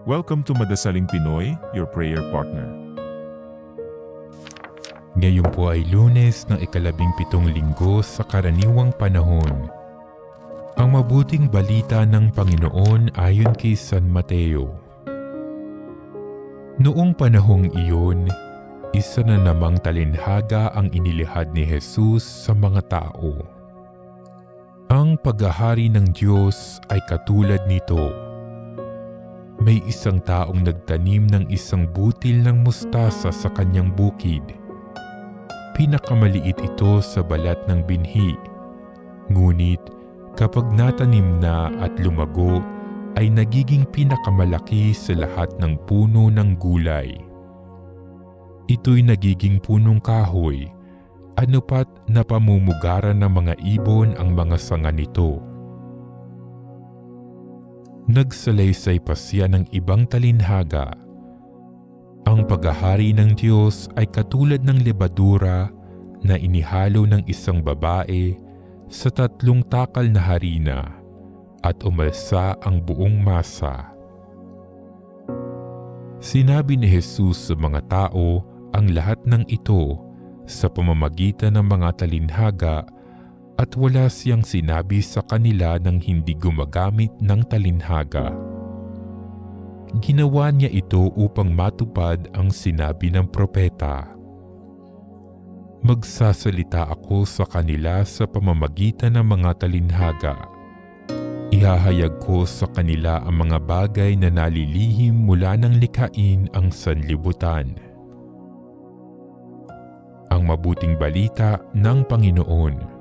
Welcome to Madasaling Pinoy, your prayer partner. Ngayon po ay Lunes ng ika-17 linggo sa karaniwang panahon. Ang mabuting balita ng Panginoon ayon kay San Mateo. Noong panahong iyon, isa na namang talinhaga ang inilihad ni Jesus sa mga tao. Ang paghahari ng Diyos ay katulad nito. May isang taong nagtanim ng isang butil ng mustasa sa kanyang bukid. Pinakamaliit ito sa balat ng binhi. Ngunit kapag natanim na at lumago, ay nagiging pinakamalaki sa lahat ng puno ng gulay. Ito'y nagiging punong kahoy, ano pat napamumugaran ng mga ibon ang mga sanga nito. Nagsalaysay pa siya ng ibang talinhaga. Ang paghahari ng Diyos ay katulad ng lebadura na inihalo ng isang babae sa 3 takal na harina at umalsa ang buong masa. Sinabi ni Jesus sa mga tao ang lahat ng ito sa pamamagitan ng mga talinhaga at wala siyang sinabi sa kanila nang hindi gumagamit ng talinhaga. Ginawa niya ito upang matupad ang sinabi ng propeta. Magsasalita ako sa kanila sa pamamagitan ng mga talinhaga. Ihahayag ko sa kanila ang mga bagay na nalilihim mula ng likhain ang sanlibutan. Ang mabuting balita ng Panginoon.